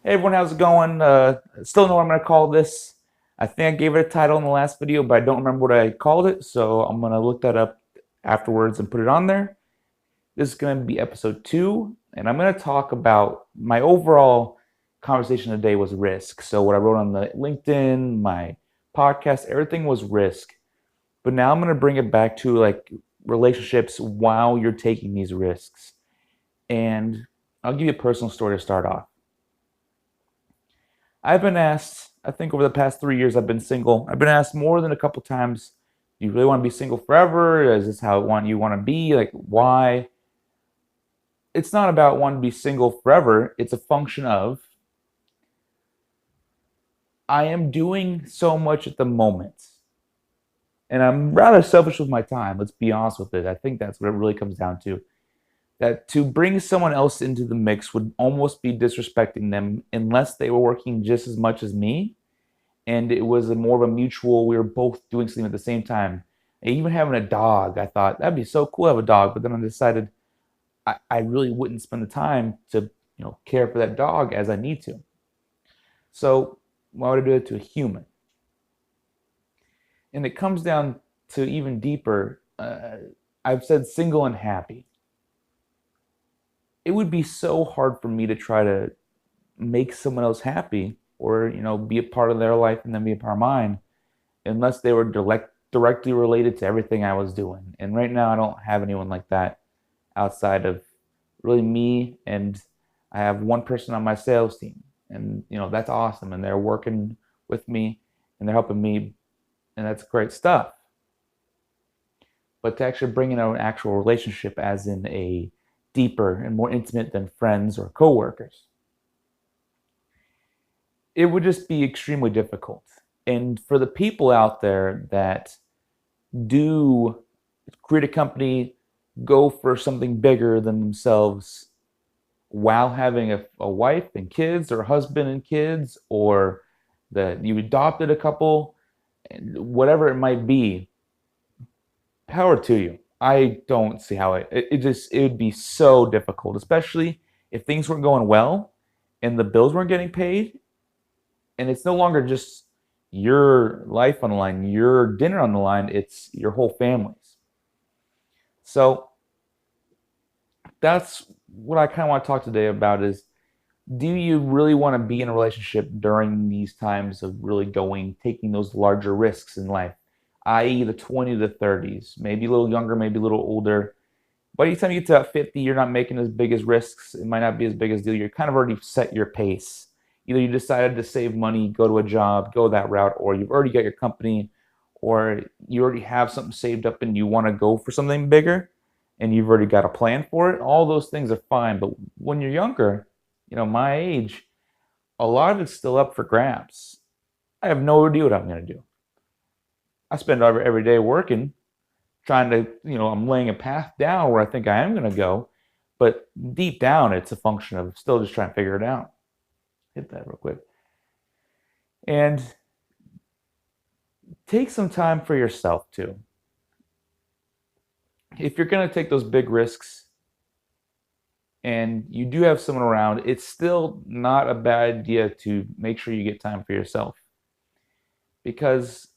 Hey everyone, how's it going? Still don't know what I'm gonna call this. I think I gave it a title in the last video, but I don't remember what I called it, so I'm gonna look that up afterwards and put it on there. This is gonna be episode 2, and I'm gonna talk about my overall conversation today was risk. So what I wrote on the LinkedIn, my podcast, everything was risk. But now I'm gonna bring it back to like relationships while you're taking these risks. And I'll give you a personal story to start off. I've been asked, I think over the past 3 years I've been single. I've been asked more than a couple times, do you really want to be single forever? Is this how you want to be? Like, why? It's not about wanting to be single forever. It's a function of I am doing so much at the moment. And I'm rather selfish with my time. Let's be honest with it. I think that's what it really comes down to. That to bring someone else into the mix would almost be disrespecting them unless they were working just as much as me and it was more of a mutual, we were both doing something at the same time. And even having a dog, I thought that'd be so cool to have a dog, but then I decided I really wouldn't spend the time to care for that dog as I need to. So why would I do it to a human? And it comes down to even deeper. I've said single and happy. It would be so hard for me to try to make someone else happy or be a part of their life and then be a part of mine unless they were directly related to everything I was doing. And right now I don't have anyone like that outside of really me, and I have one person on my sales team, and that's awesome, and they're working with me and they're helping me, and that's great stuff. But to actually bring in an actual relationship as in a deeper and more intimate than friends or coworkers, it would just be extremely difficult. And for the people out there that do create a company, go for something bigger than themselves while having a wife and kids or a husband and kids, or that you adopted a couple, whatever it might be, power to you. I don't see how it would be so difficult, especially if things weren't going well and the bills weren't getting paid, and it's no longer just your life on the line, your dinner on the line, it's your whole family's. So that's what I kind of want to talk today about is, do you really want to be in a relationship during these times of really taking those larger risks in life, i.e. the 20 to the 30s, maybe a little younger, maybe a little older. By the time you get to that 50, you're not making as big as risks. It might not be as big as deal. You're kind of already set your pace. Either you decided to save money, go to a job, go that route, or you've already got your company, or you already have something saved up and you want to go for something bigger and you've already got a plan for it. All those things are fine. But when you're younger, my age, a lot of it's still up for grabs. I have no idea what I'm going to do. I spend every day working, trying to, I'm laying a path down where I think I am going to go. But deep down, it's a function of still just trying to figure it out. Hit that real quick. And take some time for yourself too. If you're going to take those big risks and you do have someone around, it's still not a bad idea to make sure you get time for yourself. Because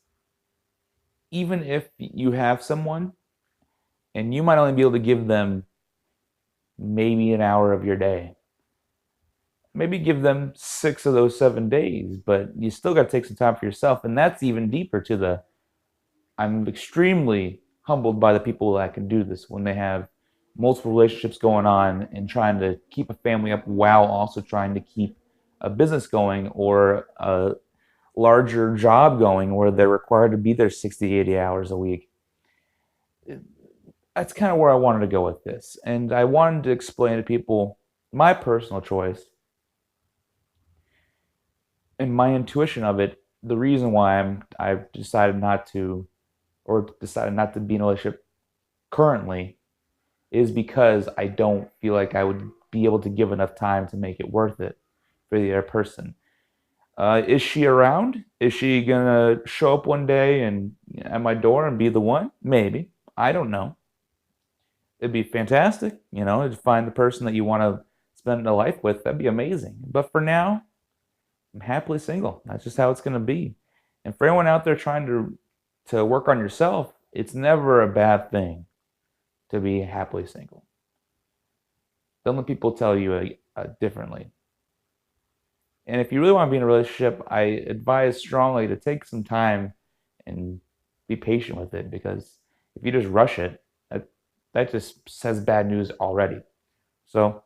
even if you have someone and you might only be able to give them maybe an hour of your day, maybe give them 6 of those 7 days, but you still got to take some time for yourself. And that's even deeper to the, I'm extremely humbled by the people that can do this when they have multiple relationships going on and trying to keep a family up while also trying to keep a business going or a larger job going where they're required to be there 60, 80 hours a week. That's kind of where I wanted to go with this. And I wanted to explain to people my personal choice and my intuition of it, the reason why I've decided not to, or decided not to be in a relationship currently, is because I don't feel like I would be able to give enough time to make it worth it for the other person. Is she around? Is she gonna show up one day and at my door and be the one? Maybe. I don't know. It'd be fantastic, to find the person that you want to spend a life with. That'd be amazing. But for now, I'm happily single. That's just how it's going to be. And for anyone out there trying to work on yourself, it's never a bad thing to be happily single. Don't let people tell you differently. And if you really want to be in a relationship, I advise strongly to take some time and be patient with it, because if you just rush it, that just says bad news already. So,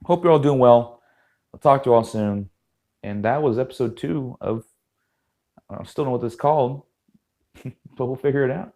hope you're all doing well. I'll talk to you all soon. And that was episode 2 of, I still don't know what this is called, but we'll figure it out.